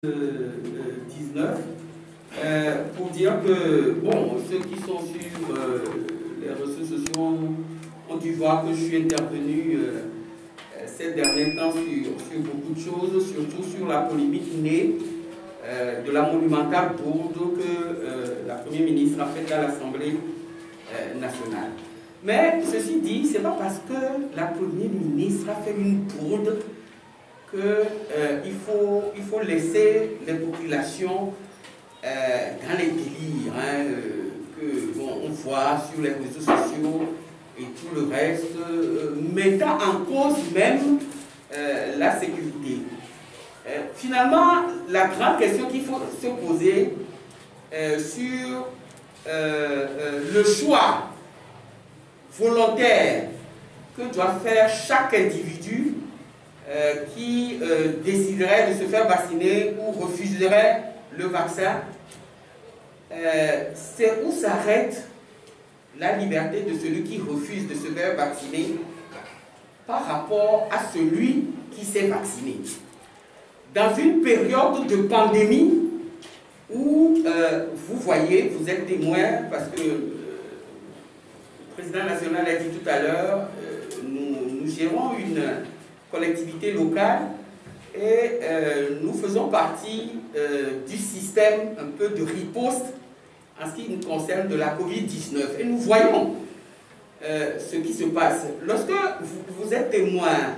19 pour dire que, bon, ceux qui sont sur les réseaux sociaux ont dû voir que je suis intervenu ces derniers temps sur beaucoup de choses, surtout sur la polémique née de la monumentale bourde que la Première ministre a faite à l'Assemblée nationale. Mais ceci dit, ce n'est pas parce que la Première ministre a fait une bourde qu'il faut laisser les populations dans les délires que on voit sur les réseaux sociaux et tout le reste, mettant en cause même la sécurité. Finalement, la grande question qu'il faut se poser sur le choix volontaire que doit faire chaque individu qui déciderait de se faire vacciner ou refuserait le vaccin, c'est où s'arrête la liberté de celui qui refuse de se faire vacciner par rapport à celui qui s'est vacciné. Dans une période de pandémie où vous voyez, vous êtes témoin, parce que le président national a dit tout à l'heure, nous gérons une collectivité locale et nous faisons partie du système un peu de riposte en ce qui nous concerne de la Covid-19. Et nous voyons ce qui se passe. Lorsque vous êtes témoin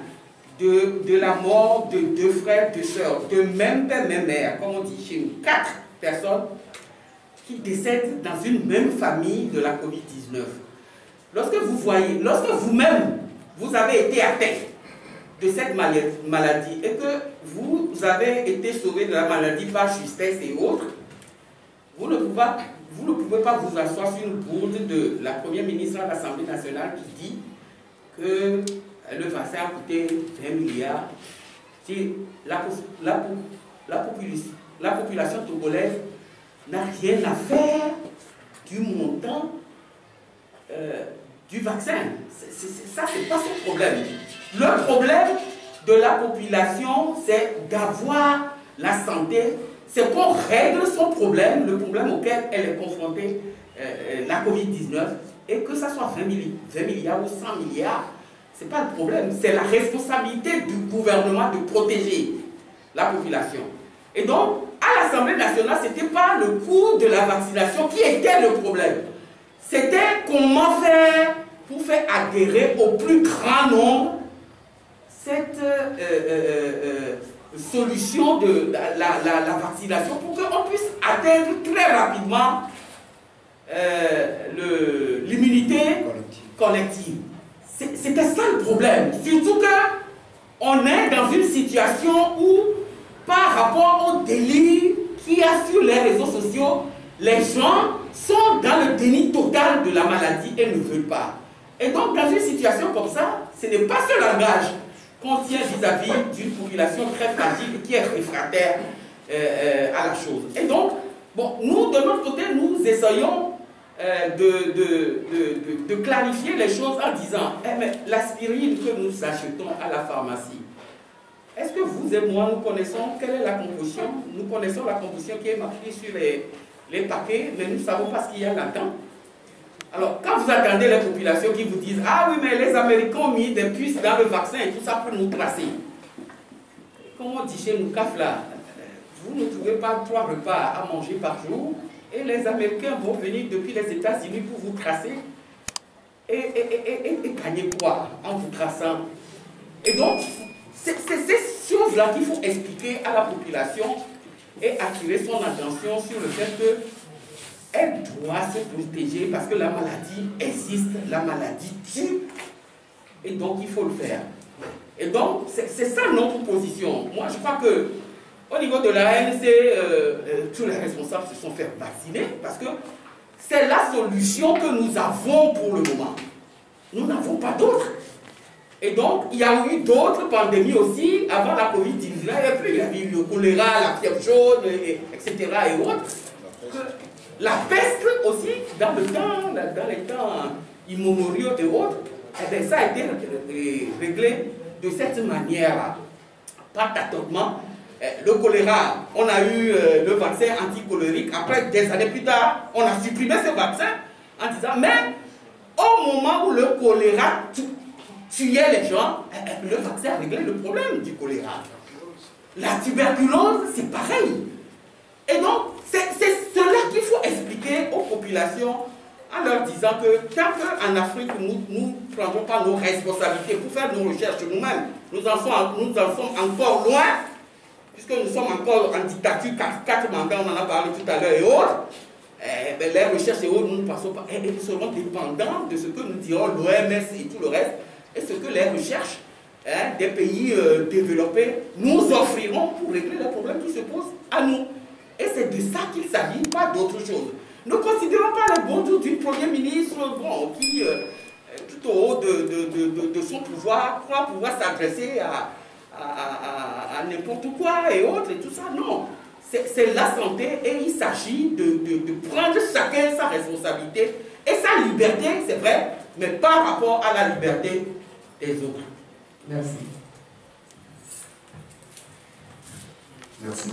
de la mort de deux frères, deux sœurs, de même père, même mère, comme on dit chez nous, 4 personnes qui décèdent dans une même famille de la Covid-19. Lorsque vous voyez, lorsque vous-même, vous avez été atteint de cette maladie et que vous avez été sauvé de la maladie par justesse et autres, vous ne pouvez pas vous asseoir sur une bourde de la Première ministre à l'Assemblée nationale qui dit que le vaccin a coûté 20 milliards. La population togolaise n'a rien à faire du montant du vaccin. Ça, c'est pas son problème. Le problème de la population, c'est d'avoir la santé, c'est qu'on règle son problème, le problème auquel elle est confrontée, la Covid-19, et que ça soit 20 milliards ou 100 milliards, ce n'est pas le problème, c'est la responsabilité du gouvernement de protéger la population. Et donc, à l'Assemblée nationale, ce n'était pas le coût de la vaccination qui était le problème. C'était comment faire pour faire adhérer au plus grand nombre cette solution de la vaccination pour qu'on puisse atteindre très rapidement l'immunité collective. C'était ça le problème. Surtout qu'on est dans une situation où, par rapport au délire qu'il y a sur les réseaux sociaux, les gens sont dans le déni total de la maladie et ne veulent pas. Et donc, dans une situation comme ça, ce n'est pas ce langage qu'on tient vis-à-vis d'une population très fragile qui est réfractaire à la chose. Et donc, bon, nous, de notre côté, nous essayons de clarifier les choses en disant mais l'aspirine que nous achetons à la pharmacie, est-ce que vous et moi, nous connaissons quelle est la composition? Nous connaissons la composition qui est marquée sur les paquets, mais nous ne savons pas ce qu'il y a là-dedans. Alors, quand vous attendez les populations qui vous disent « Ah oui, mais les Américains ont mis des puces dans le vaccin et tout ça pour nous tracer. » Comme on dit chez nous, là, vous ne trouvez pas 3 repas à manger par jour et les Américains vont venir depuis les États-Unis pour vous tracer et gagner quoi en vous traçant? Et donc, c'est ces choses-là qu'il faut expliquer à la population et attirer son attention sur le fait que elle doit se protéger parce que la maladie existe, la maladie tue, et donc il faut le faire. Et donc, c'est ça notre position. Moi, je crois que au niveau de la ANC, tous les responsables se sont fait vacciner parce que c'est la solution que nous avons pour le moment. Nous n'avons pas d'autre. Et donc, il y a eu d'autres pandémies aussi avant la Covid-19, et puis il y a eu le choléra, la fièvre jaune, etc. et autres. La peste aussi, dans les temps immémoriaux et autres, eh bien, ça a été réglé de cette manière-là. Pas tâtonnement, le choléra, on a eu le vaccin anticolérique. Après, des années plus tard, on a supprimé ce vaccin en disant, mais au moment où le choléra tuait les gens, le vaccin a réglé le problème du choléra. La tuberculose, c'est pareil. Et donc, c'est cela qu'il faut expliquer aux populations en leur disant que tant qu'en Afrique, nous ne prendrons pas nos responsabilités pour faire nos recherches nous-mêmes, nous en sommes encore loin, puisque nous sommes encore en dictature, 4 mandats, on en a parlé tout à l'heure et autres, les recherches et autres, nous ne passons pas, et nous serons dépendants de ce que nous dirons l'OMS et tout le reste, et ce que les recherches des pays développés nous offriront pour régler les problèmes qui se posent à nous. Et c'est de ça qu'il s'agit, pas d'autre chose. Ne considérons pas le bon tour du Premier ministre qui, tout au haut de son pouvoir, croit pouvoir s'adresser à n'importe quoi et autres et tout ça. Non, c'est la santé et il s'agit de prendre chacun sa responsabilité et sa liberté, c'est vrai, mais par rapport à la liberté des autres. Merci. Merci.